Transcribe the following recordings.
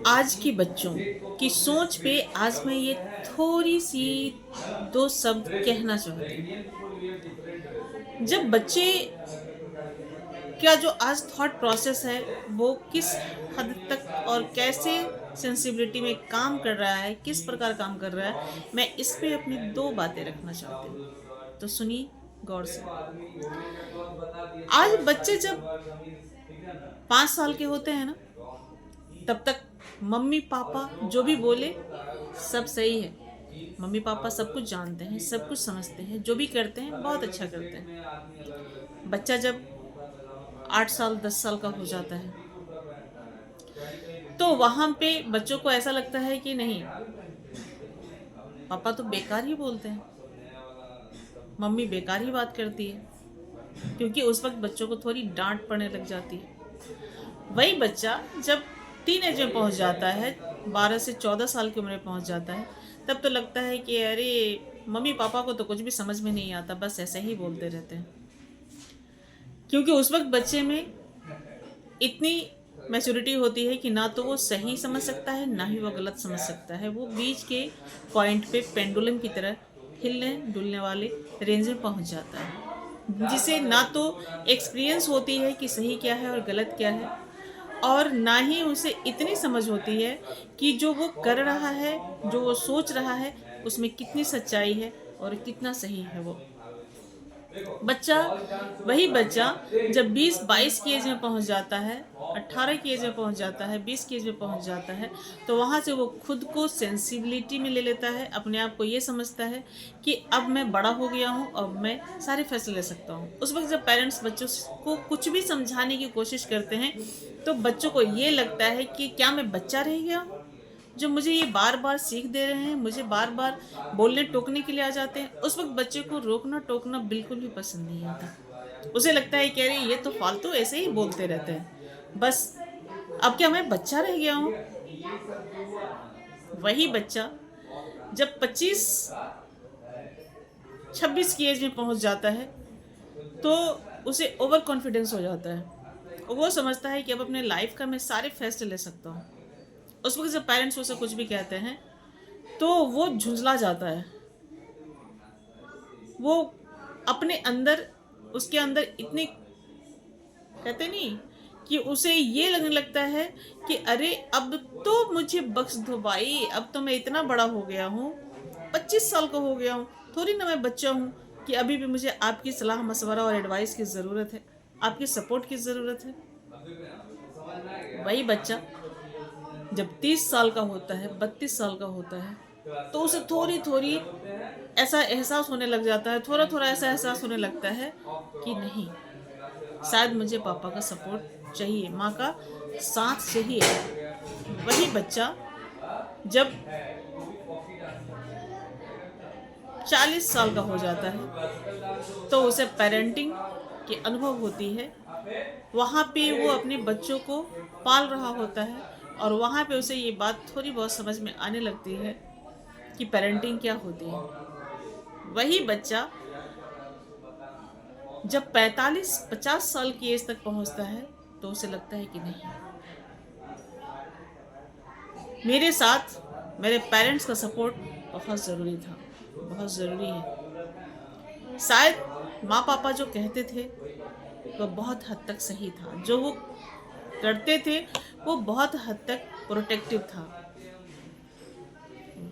आज के बच्चों की सोच पे आज मैं ये थोड़ी सी दो शब्द कहना चाहती हूँ। जब बच्चे का जो आज थॉट प्रोसेस है वो किस हद तक और कैसे सेंसिबिलिटी में काम कर रहा है, किस प्रकार काम कर रहा है, मैं इस पे अपनी दो बातें रखना चाहती हूँ। तो सुनिए गौर से। आज बच्चे जब 5 साल के होते हैं ना, तब तक मम्मी पापा जो भी बोले सब सही है। मम्मी पापा सब कुछ जानते हैं, सब कुछ समझते हैं, जो भी करते हैं बहुत अच्छा करते हैं। बच्चा जब 8 साल 10 साल का हो जाता है तो वहां पे बच्चों को ऐसा लगता है कि नहीं, पापा तो बेकार ही बोलते हैं, मम्मी बेकार ही बात करती है, क्योंकि उस वक्त बच्चों को थोड़ी डांट पड़ने लग जाती है। वही बच्चा जब टीनेज में पहुंच जाता है, 12 से 14 साल की उम्र में पहुंच जाता है, तब तो लगता है कि अरे मम्मी पापा को तो कुछ भी समझ में नहीं आता, बस ऐसे ही बोलते रहते हैं। क्योंकि उस वक्त बच्चे में इतनी मैच्योरिटी होती है कि ना तो वो सही समझ सकता है, ना ही वो गलत समझ सकता है। वो बीच के पॉइंट पे पेंडुलम की तरह हिलने डुलने वाले रेंज में पहुंच जाता है, जिसे ना तो एक्सपीरियंस होती है कि सही क्या है और गलत क्या है, और ना ही उसे इतनी समझ होती है कि जो वो कर रहा है, जो वो सोच रहा है, उसमें कितनी सच्चाई है और कितना सही है वो बच्चा। वही बच्चा जब 20-22 की एज में पहुंच जाता है, 18 की एज में पहुंच जाता है, 20 की एज में पहुंच जाता है, तो वहां से वो खुद को सेंसिबिलिटी में ले लेता है, अपने आप को ये समझता है कि अब मैं बड़ा हो गया हूं, अब मैं सारे फैसले ले सकता हूं। उस वक्त जब पेरेंट्स बच्चों को कुछ भी समझाने की कोशिश करते हैं तो बच्चों को ये लगता है कि क्या मैं बच्चा रह गया हूं, जो मुझे ये बार बार सीख दे रहे हैं, मुझे बार बार बोलने टोकने के लिए आ जाते हैं। उस वक्त बच्चे को रोकना टोकना बिल्कुल भी पसंद नहीं आता। उसे लगता है कि अरे ये तो फालतू ऐसे ही बोलते रहते हैं, बस अब क्या मैं बच्चा रह गया हूँ। वही बच्चा जब 25-26 की एज में पहुंच जाता है तो उसे ओवर कॉन्फिडेंस हो जाता है। वो समझता है कि अब अपने लाइफ का मैं सारे फैसले ले सकता हूँ। उस वक्त जब पेरेंट्स उसे कुछ भी कहते हैं तो वो झुंझला जाता है। वो अपने अंदर, उसके अंदर इतनी, कहते नहीं, कि उसे ये लगने लगता है कि अरे अब तो मुझे बख्श दो भाई, अब तो मैं इतना बड़ा हो गया हूँ, 25 साल का हो गया हूँ, थोड़ी ना मैं बच्चा हूँ कि अभी भी मुझे आपकी सलाह मशवरा और एडवाइस की ज़रूरत है, आपकी सपोर्ट की ज़रूरत है। वही बच्चा जब 30 साल का होता है, 32 साल का होता है, तो उसे थोड़ी थोड़ी ऐसा एहसास होने लग जाता है, थोड़ा थोड़ा ऐसा एहसास होने लगता है कि नहीं, शायद मुझे पापा का सपोर्ट चाहिए, माँ का साथ चाहिए। वही बच्चा जब 40 साल का हो जाता है तो उसे पेरेंटिंग की अनुभव होती है। वहाँ पे वो अपने बच्चों को पाल रहा होता है और वहाँ पे उसे ये बात थोड़ी बहुत समझ में आने लगती है कि पेरेंटिंग क्या होती है। वही बच्चा जब 45-50 साल की एज तक पहुँचता है तो उसे लगता है कि नहीं, मेरे साथ मेरे पेरेंट्स का सपोर्ट बहुत ज़रूरी था, बहुत ज़रूरी है। शायद माँ पापा जो कहते थे वो बहुत हद तक सही था, जो वो करते थे वो बहुत हद तक प्रोटेक्टिव था।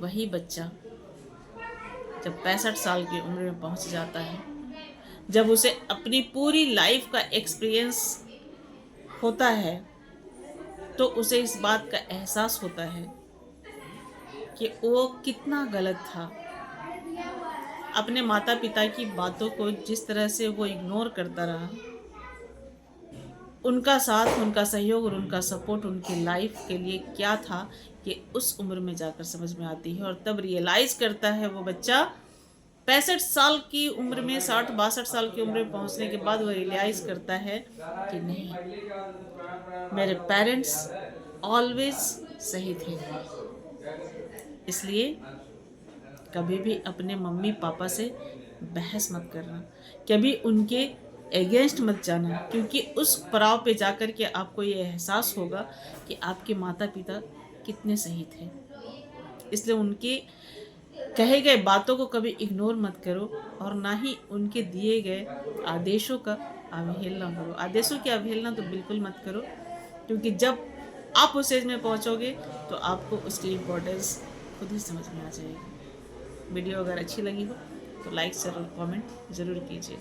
वही बच्चा जब 65 साल की उम्र में पहुंच जाता है, जब उसे अपनी पूरी लाइफ का एक्सपीरियंस होता है, तो उसे इस बात का एहसास होता है कि वो कितना गलत था। अपने माता पिता की बातों को जिस तरह से वो इग्नोर करता रहा, उनका साथ, उनका सहयोग और उनका सपोर्ट उनकी लाइफ के लिए क्या था, ये उस उम्र में जाकर समझ में आती है। और तब रियलाइज करता है वो बच्चा 65 साल की उम्र में, 60-62 साल की उम्र में पहुंचने के बाद वो रियलाइज करता है कि नहीं, मेरे पेरेंट्स ऑलवेज सही थे। इसलिए कभी भी अपने मम्मी पापा से बहस मत करना, कभी उनके अगेंस्ट मत जाना, क्योंकि उस पड़ाव पे जाकर के आपको ये एहसास होगा कि आपके माता पिता कितने सही थे। इसलिए उनके कहे गए बातों को कभी इग्नोर मत करो और ना ही उनके दिए गए आदेशों का अवहेलना करो। आदेशों की अवहेलना तो बिल्कुल मत करो, क्योंकि जब आप उस एज में पहुंचोगे तो आपको उसकी इम्पोर्टेंस खुद ही समझ में आ जाएगी। वीडियो अगर अच्छी लगी हो तो लाइक, शेयर और कमेंट ज़रूर कीजिए।